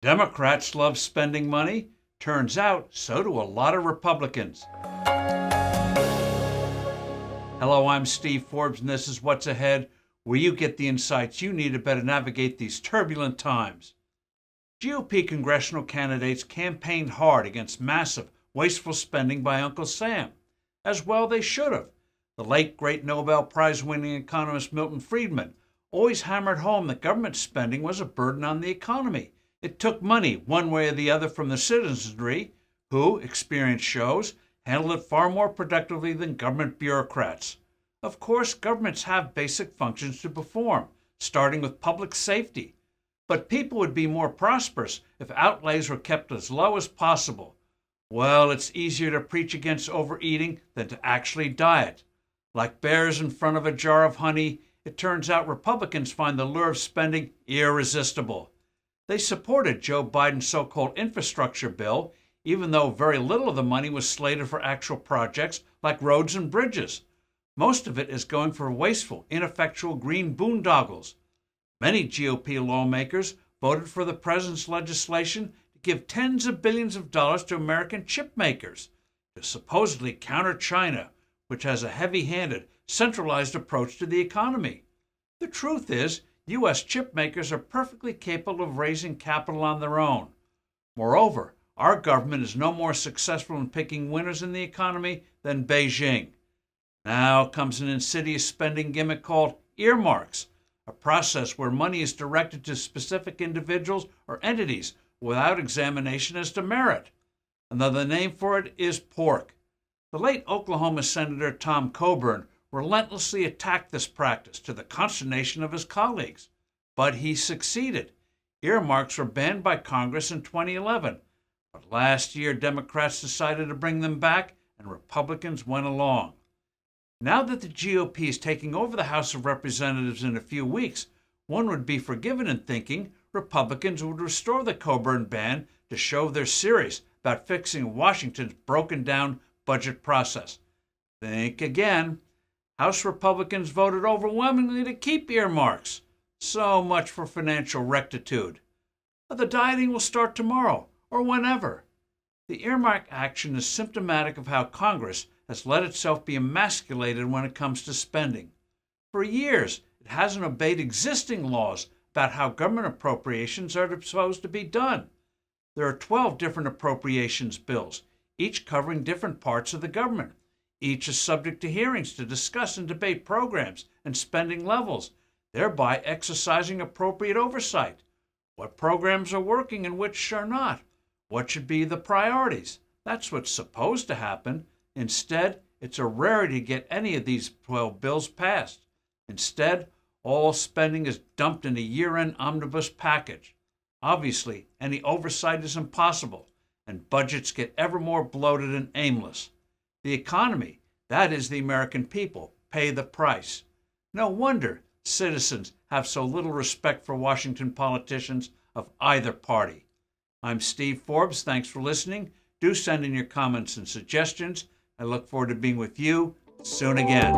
Democrats love spending money. Turns out, so do a lot of Republicans. Hello, I'm Steve Forbes, and this is What's Ahead, where you get the insights you need to better navigate these turbulent times. GOP congressional candidates campaigned hard against massive, wasteful spending by Uncle Sam. As well they should have. The late, great Nobel Prize-winning economist Milton Friedman always hammered home that government spending was a burden on the economy. It took money, one way or the other, from the citizenry, who, experience shows, handled it far more productively than government bureaucrats. Of course, governments have basic functions to perform, starting with public safety. But people would be more prosperous if outlays were kept as low as possible. Well, it's easier to preach against overeating than to actually diet. Like bears in front of a jar of honey, it turns out Republicans find the lure of spending irresistible. They supported Joe Biden's so-called infrastructure bill, even though very little of the money was slated for actual projects like roads and bridges. Most of it is going for wasteful, ineffectual green boondoggles. Many GOP lawmakers voted for the president's legislation to give tens of billions of dollars to American chip makers to supposedly counter China, which has a heavy-handed, centralized approach to the economy. The truth is, U.S. chip makers are perfectly capable of raising capital on their own. Moreover, our government is no more successful in picking winners in the economy than Beijing. Now comes an insidious spending gimmick called earmarks, a process where money is directed to specific individuals or entities without examination as to merit. Another name for it is pork. The late Oklahoma Senator Tom Coburn relentlessly attacked this practice to the consternation of his colleagues. But he succeeded. Earmarks were banned by Congress in 2011. But last year, Democrats decided to bring them back, and Republicans went along. Now that the GOP is taking over the House of Representatives in a few weeks, one would be forgiven in thinking Republicans would restore the Coburn ban to show they're serious about fixing Washington's broken-down budget process. Think again. House Republicans voted overwhelmingly to keep earmarks. So much for financial rectitude. The dieting will start tomorrow, or whenever. The earmark action is symptomatic of how Congress has let itself be emasculated when it comes to spending. For years, it hasn't obeyed existing laws about how government appropriations are supposed to be done. There are 12 different appropriations bills, each covering different parts of the government. Each is subject to hearings to discuss and debate programs and spending levels, thereby exercising appropriate oversight. What programs are working and which are not? What should be the priorities? That's what's supposed to happen. Instead, it's a rarity to get any of these 12 bills passed. Instead, all spending is dumped in a year-end omnibus package. Obviously, any oversight is impossible, and budgets get ever more bloated and aimless. The economy, that is the American people, pay the price. No wonder citizens have so little respect for Washington politicians of either party. I'm Steve Forbes. Thanks for listening. Do send in your comments and suggestions. I look forward to being with you soon again.